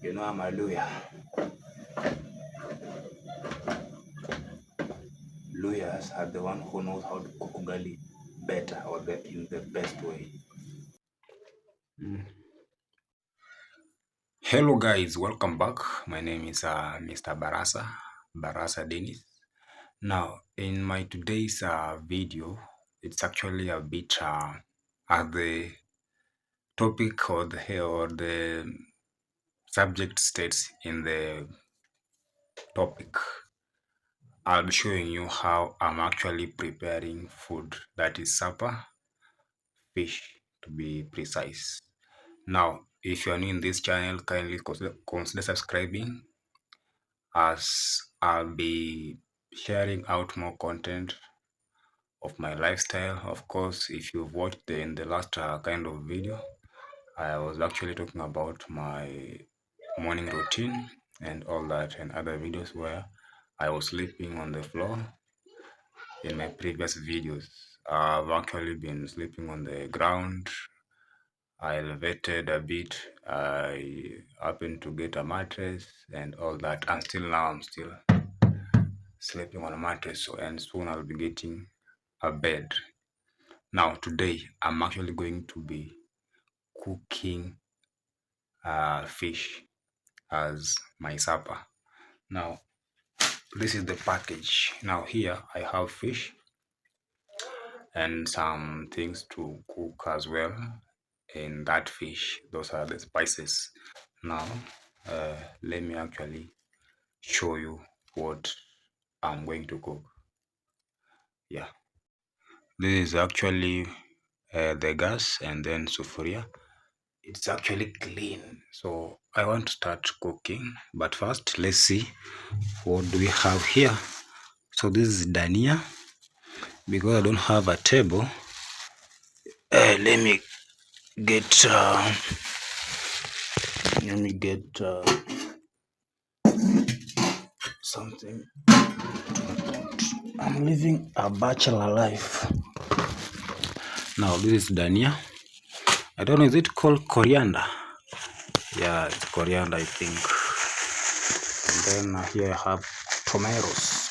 You know I'm a Luya. Luyas are the one who knows how to cook ugali better or in the best way. Mm. Hello guys, welcome back. My name is Mr. Barasa Dennis. Now, in my today's video, it's actually a bit as the topic or the subject states in the topic. I'll be showing you how I'm actually preparing food that is supper, fish to be precise. Now, if you are new in this channel, kindly consider subscribing as I'll be sharing out more content of my lifestyle. Of course, if you've watched in the last kind of video, I was actually talking about my morning routine and all that, and other videos where I was sleeping on the floor in my previous videos. I've actually been sleeping on the ground. I elevated a bit. I happened to get a mattress and all that. And still now I'm still sleeping on a mattress. So and soon I'll be getting a bed. Now today I'm actually going to be cooking fish as my supper. Now this is the package. Now here I have fish and some things to cook as well in that fish. Those are the spices. Now let me actually show you what I'm going to cook. Yeah, this is actually the gas and then sufuria. It's actually clean, so I want to start cooking, but first let's see what do we have here. So this is dania. Because I don't have a table, let me get something. I'm living a bachelor life. Now this is dania. I don't know, is it called coriander? Yeah, it's coriander, I think. And then here I have tomatoes.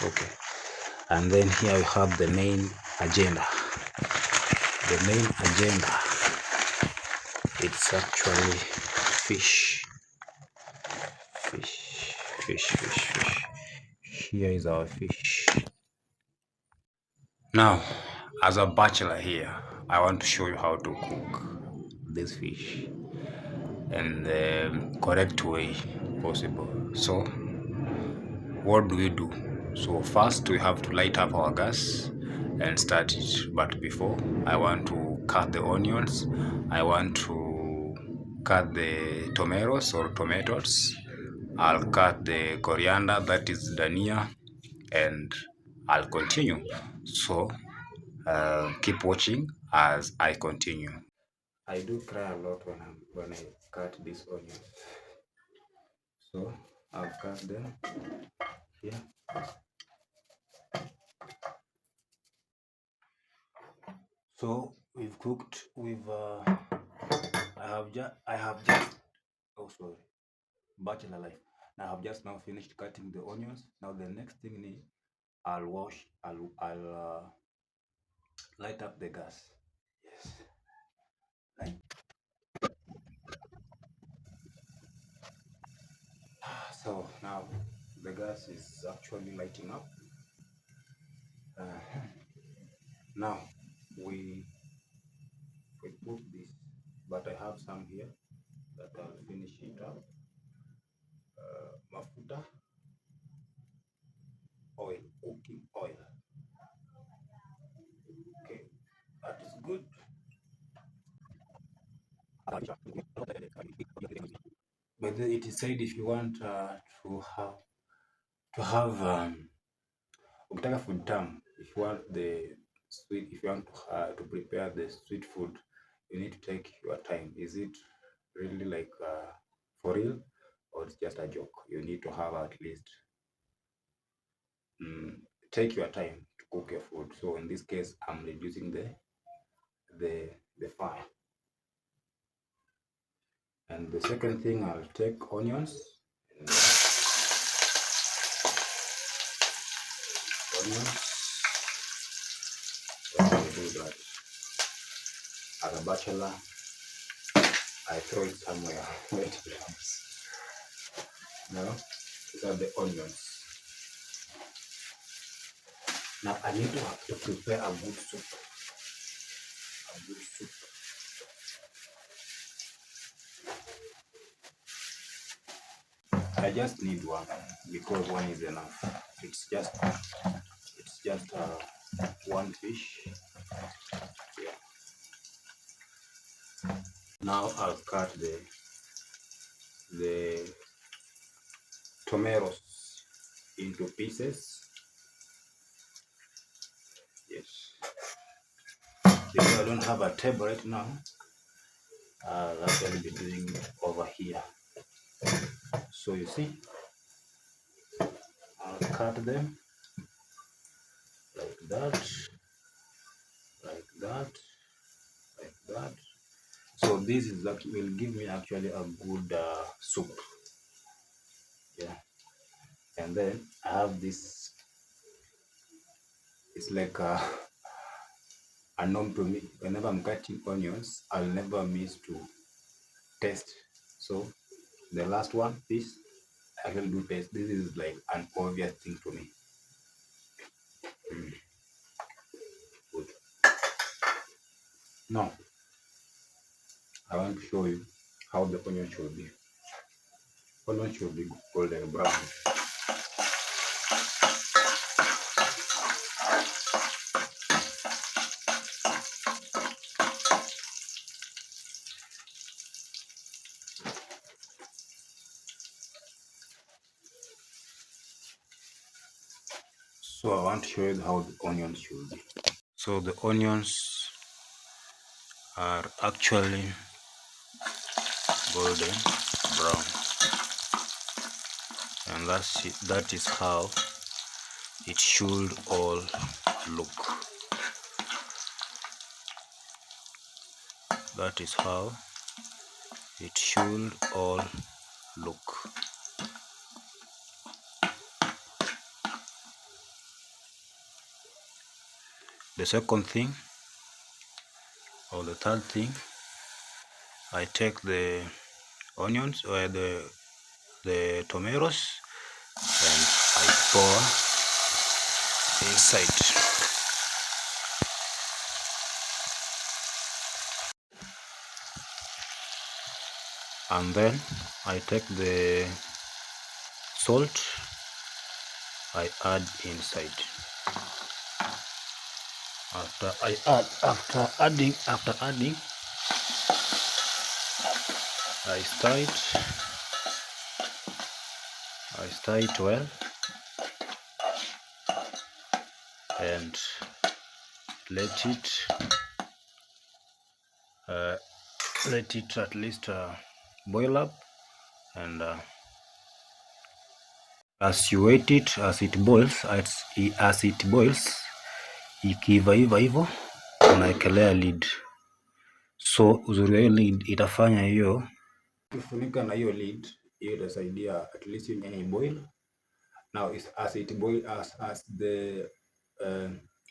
Okay. And then here we have the main agenda. The main agenda, it's actually fish. Fish. Here is our fish. Now, as a bachelor here, I want to show you how to cook this fish in the correct way possible. So, what do we do? So first we have to light up our gas and start it. But before, I want to cut the onions. I want to cut the tomatoes. I'll cut the coriander, that is dania, and I'll continue. So keep watching as I continue. I do cry a lot when I cut these onions. So I'll cut them here. So we've cooked. I have just. Oh, sorry. Bachelor life. I have just now finished cutting the onions. Now the next thing is I'll wash. I'll light up the gas. Yes. Light. So now the gas is actually lighting up. Uh, now we put this, but I have some here that I'll finish it up. Mafuta, oil, cooking oil. Okay, that is good. But then it is said if you want to have ukitaka food term, if you want the sweet, if you want to prepare the sweet food, you need to take your time. Is it really like for real, or it's just a joke? You need to have at least take your time to cook your food. So in this case, I'm reducing the fire. And the second thing, I'll take onions. Onions. Let me do that. As a bachelor, I throw it somewhere where it belongs. Now, these are the onions. Now I need to prepare a good soup. A good soup. I just need one because one is enough. It's just one fish. Yeah. Now I'll cut the tomatoes into pieces. Yes. Because I don't have a table right now, I'll actually be doing it over here. So you see, I'll cut them like that, like that, like that. So this is that will give me actually a good soup. Yeah. And then I have this. It's like a norm to me. Whenever I'm cutting onions, I'll never miss to taste. So the last one, this I will do taste. This is like an obvious thing to me. Good. Now I want to show you how the onion should be. Onion should be golden brown. So I want to show you how the onions should be. So the onions are actually golden brown, and that is how it should all look. That is how it should all look. The second thing, or the third thing, I take the onions or the tomatoes and I pour inside. And then I take the salt, I add inside. After adding, I stir it well and let it at least boil up, and as you wait it, as it boils, ikiiva hivyo unaekelea lid. So uzuri wa hiyo lid itafanya hiyo ukifunika na hiyo lid, hiyo itasaidia at least yenye boil. Now as it boil, as the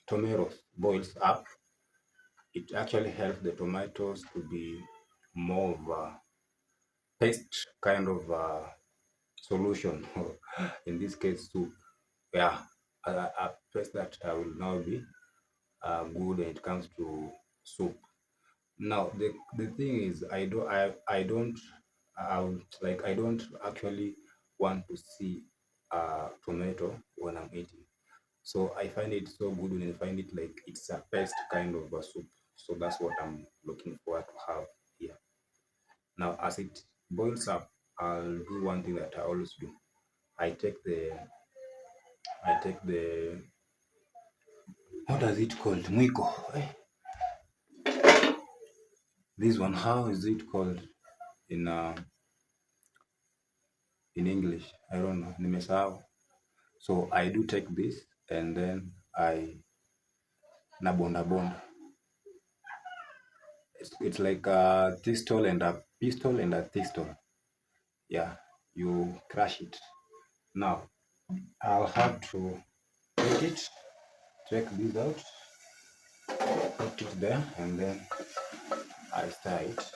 tomatoes boils up, it actually helps the tomatoes to be more of a paste kind of solution, in this case soup. Yeah, a paste that will now be good when it comes to soup. Now the thing is, I don't actually want to see tomato when I'm eating. So I find it so good when I find it like it's a paste kind of a soup. So that's what I'm looking forward to have here. Now as it boils up, I'll do one thing that I always do. I take the what is it called? Mwiko. This one, how is it called in English? I don't know. Nimesahau. So I do take this and then I nabonda bonda. It's like a thistle and a pistol and a thistle. Yeah, you crush it. Now I'll have to take it, take this out, put it there, and then I stir it.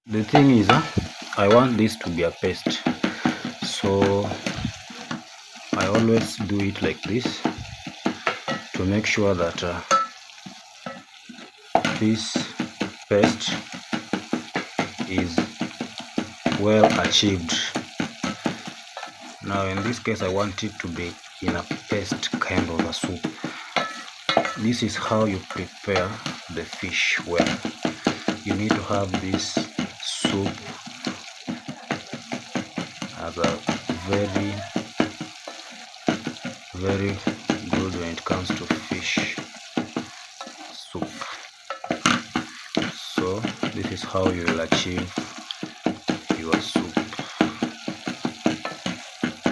The thing is, I want this to be a paste, so I always do it like this to make sure that this paste is well achieved. Now in this case I want it to be in a paste kind of a soup. This is how you prepare the fish well. You need to have this soup as a very good when it comes to fish soup. So this is how you will achieve your soup.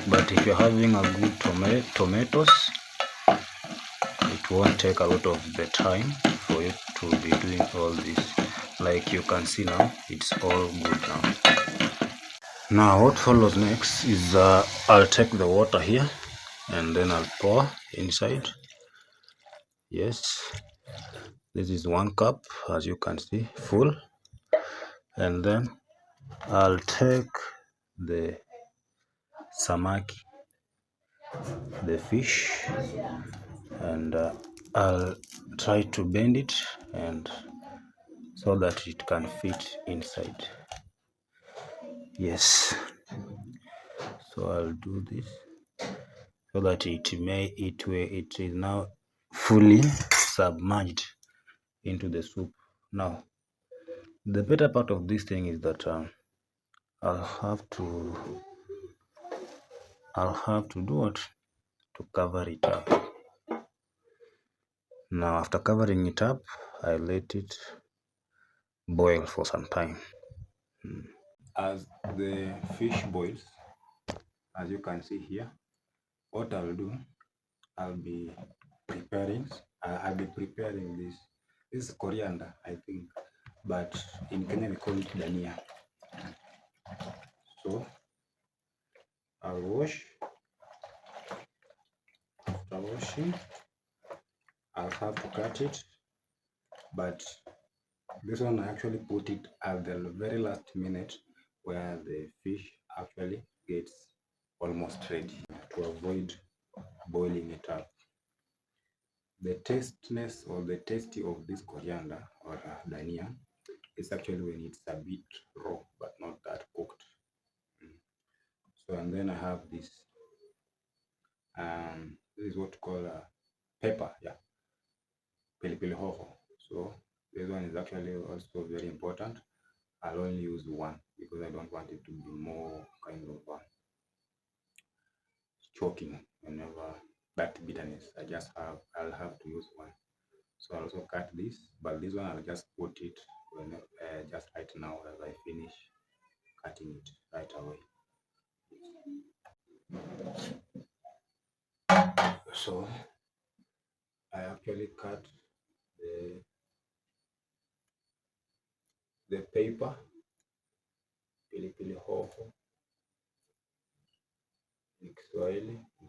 But if you're having a good tomatoes, it won't take a lot of the time for you to be doing all this. Like you can see now, it's all good now. Now what follows next is I'll take the water here and then I'll pour inside. Yes, this is 1 cup, as you can see, full. And then I'll take the samaki, the fish, and I'll try to bend it and so that it can fit inside. Yes, so I'll do this so that it is now fully submerged into the soup. Now the better part of this thing is that I'll have to do what? To cover it up. Now after covering it up, I let it boil for some time. As the fish boils, as you can see here, what I'll do, I'll be preparing this. This is coriander, I think, but in Kenya we call it dania. So I'll wash. After washing, I'll have to cut it, but this one I actually put it at the very last minute where the fish actually gets almost ready to avoid boiling it up. The tastiness or the tasty of this coriander or dania is actually when it's a bit raw but not that cooked. So and then I have this. This is what you call pepper, yeah, pilipili hoho. So this one is actually also very important. I'll only use one because I don't want it to be more kind of choking whenever that bitterness. I'll have to use one. So I'll also cut this, but this one I'll just put it when just right now as I finish cutting it right away. So I actually cut the paper, pilipili hoho, in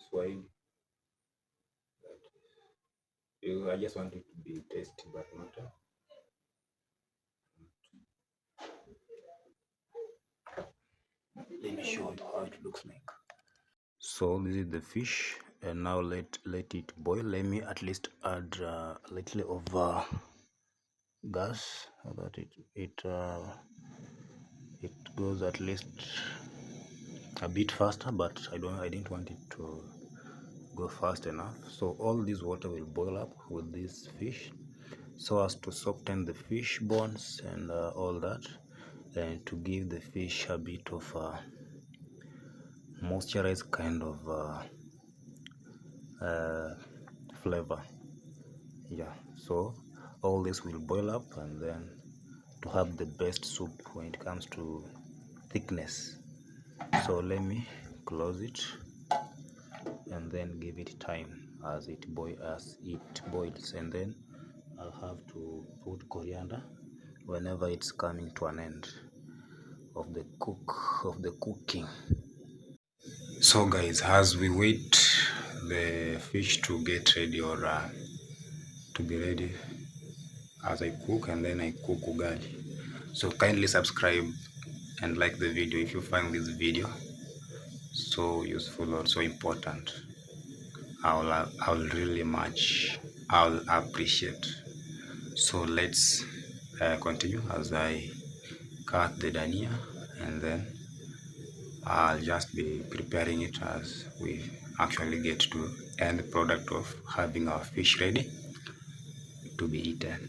Swahili. I just want it to be tasty, but not. Let me show you how it looks like. So this is the fish, and now let it boil. Let me at least add a little of gas so that it goes at least a bit faster, but I didn't want it to go fast enough. So all this water will boil up with this fish so as to soften the fish bones and all that, and to give the fish a bit of moisturized kind of flavor. Yeah, so all this will boil up and then to have the best soup when it comes to thickness. So let me close it and then give it time as it boils, and then I'll have to put coriander whenever it's coming to an end of the cooking. So guys, as we wait the fish to get ready or to be ready, as I cook and then I cook ugali. So kindly subscribe and like the video if you find this video so useful or so important. I'll really much I'll appreciate. So let's continue as I cut the dania, and then I'll just be preparing it as we actually get to end product of having our fish ready to be eaten.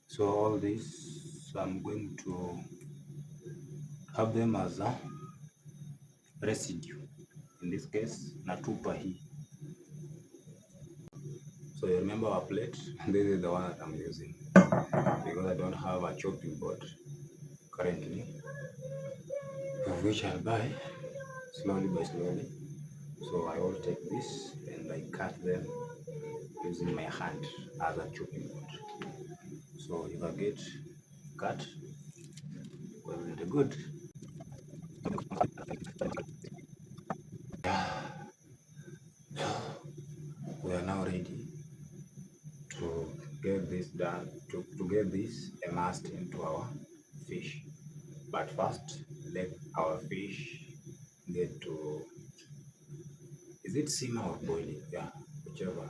So all this I'm going to have them as a residue. In this case, natupa hii. So you remember our plate? This is the one that I'm using because I don't have a chopping board currently, of which I'll buy slowly by slowly. So I will take this and I cut them using my hand as a chopping board. So if I get cut, well, really good. We are now ready to get this done, to get this immersed into our fish. But first, let our fish get to, is it simmer or boiling? Yeah, whichever.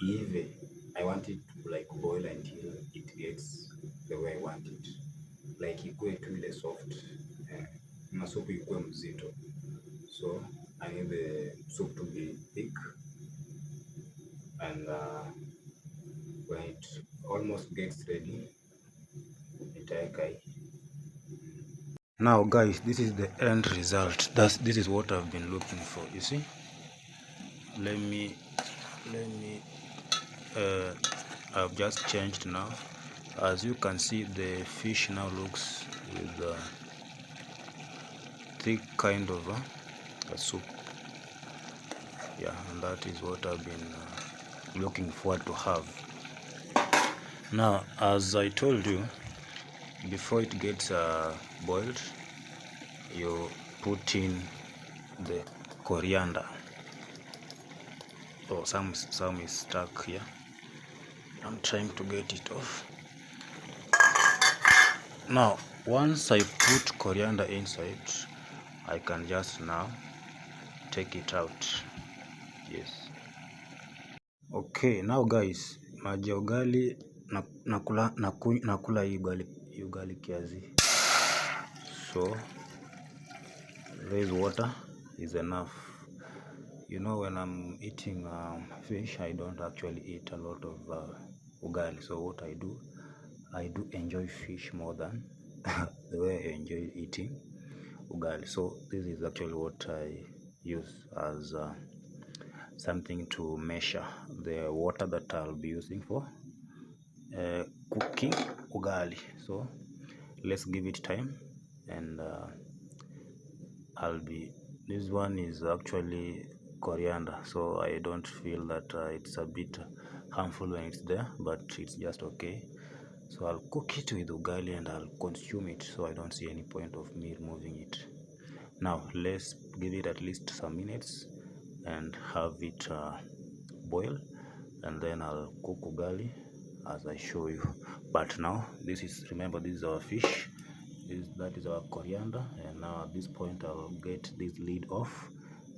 Even I want it to like boil until it gets the way I want it. Like ikue tu ile soft. Na soup ikue mzito. So I need the soup to be thick, and when it almost gets ready, itaikai. Now guys, this is the end result. This is what I've been looking for. You see? Let me I've just changed now. As you can see, the fish now looks with a thick kind of a soup. Yeah, and that is what I've been looking forward to have. Now, as I told you, before it gets boiled, you put in the coriander. Oh, some is stuck here. I'm trying to get it off. Now, once I put coriander inside, I can just now take it out. Yes. Okay, now guys, maji ya ugali nakula hii ugali kiasi. So, this water is enough. You know, when I'm eating fish, I don't actually eat a lot of ugali. So what I do enjoy fish more than the way I enjoy eating ugali. So this is actually what I use as something to measure the water that I'll be using for cooking ugali. So let's give it time, and this one is actually coriander, so I don't feel that it's a bit harmful when it's there, but it's just okay. So I'll cook it with ugali and I'll consume it, so I don't see any point of me removing it. Now let's give it at least some minutes and have it boil, and then I'll cook ugali as I show you. But now remember, this is our fish, that is our coriander, and now at this point I'll get this lid off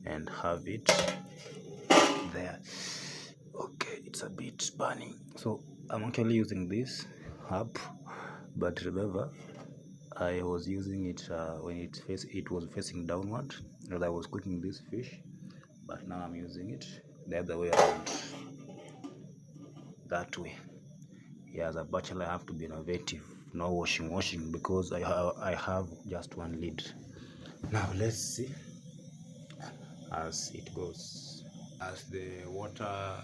and have it there. Okay, it's a bit burning, so I'm actually using this up, but remember I was using it when it was facing downward as I was cooking this fish, but now I'm using it the other way around, that way. Yeah, as a bachelor I have to be innovative, no washing, because I have just one lid. Now let's see as it goes. As the water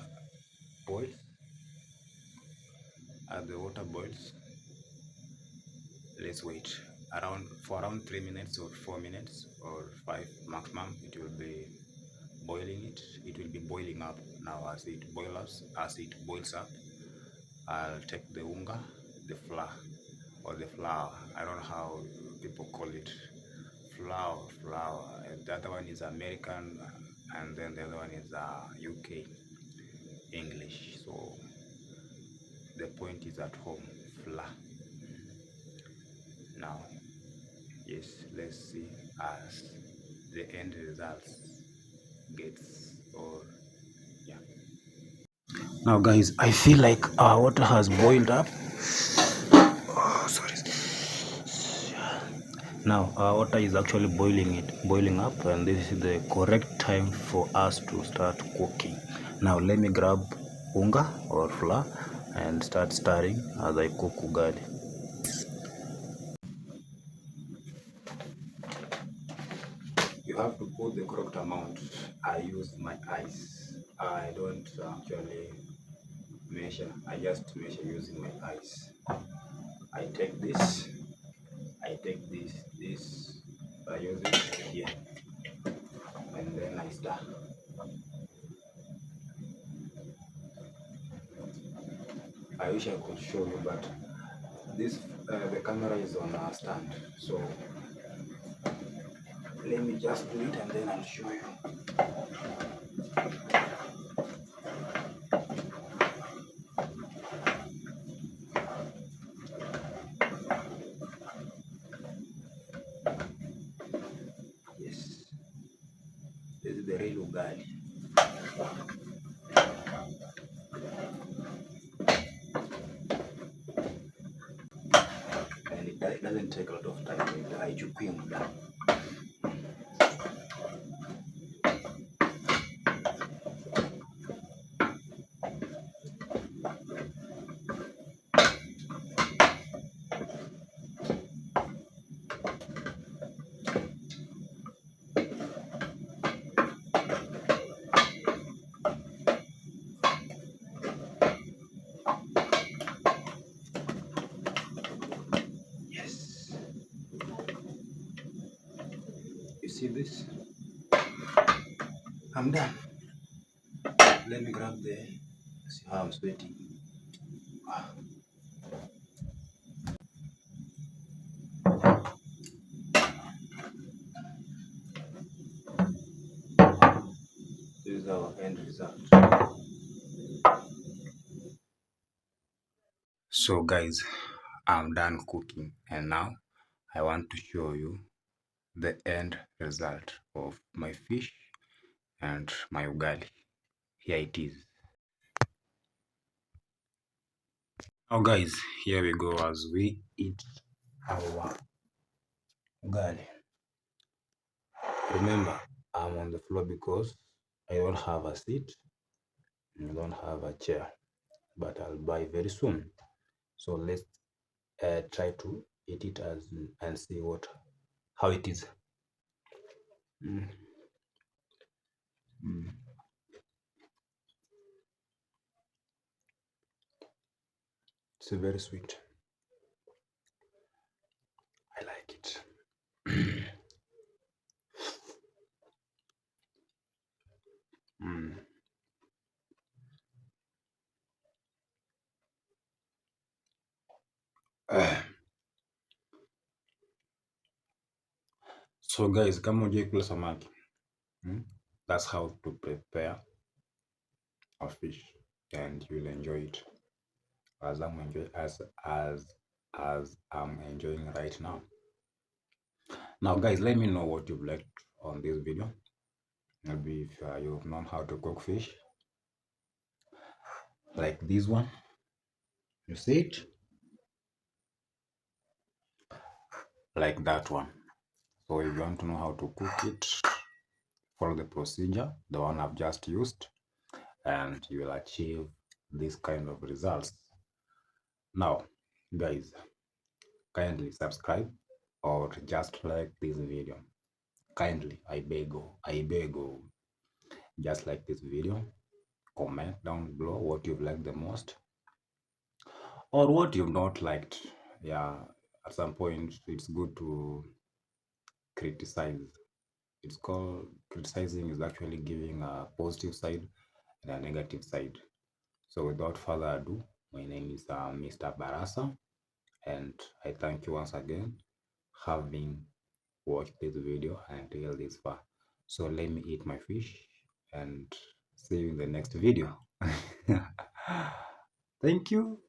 boils, As the water boils, let's wait around 3 minutes or 4 minutes or 5 maximum. It will be boiling. It will be boiling up. Now as it boils up, I'll take the unga, the flour, or the flour. I don't know how people call it. Flour. And the other one is American, and then the other one is UK English. So the point is at home, flour. Now, yes, let's see as the end results gets or yeah. Now, guys, I feel like our water has boiled up. Oh, sorry. Now our water is actually boiling up, and this is the correct time for us to start cooking. Now let me grab unga or flour and start stirring as I cook ugali. You have to put the correct amount. I use my eyes. I don't actually measure. I just measure using my eyes. I take this. This. I use it here, and then I stir. I wish I could show you, but this the camera is on a stand, so let me just do it and then I'll show you. Yes, this is the real ugali. And it doesn't take a lot of time. Haichukui muda. Yes, you see this? I'm done. Let me grab the. See how I'm sweating. Ah, this is our end result. So guys, I'm done cooking, and now I want to show you the end result of my fish and my ugali. Here it is. Now guys, here we go as we eat our ugali. Remember, I'm on the floor because I don't have a seat and I don't have a chair, but I'll buy very soon. So let's try to eat it as and see how it is. Mm. Mm. It's very sweet. I like it. Mm. Uh, So guys, kama hujai kula samaki, that's how to prepare a fish, and you'll enjoy it as I'm enjoying right now. Now, guys, let me know what you've liked on this video. Maybe if you've known how to cook fish, like this one, you see it, like that one. So if you want to know how to cook it, follow the procedure, the one I've just used, and you will achieve this kind of results. Now, guys, kindly subscribe or just like this video. Kindly, I beg you, just like this video. Comment down below what you've liked the most. or what you've not liked. Yeah, at some point it's good to criticize. It's called criticizing is actually giving a positive side and a negative side. So without further ado, my name is Mr. Barasa, and I thank you once again having watched this video until this far. So let me eat my fish and see you in the next video. Thank you.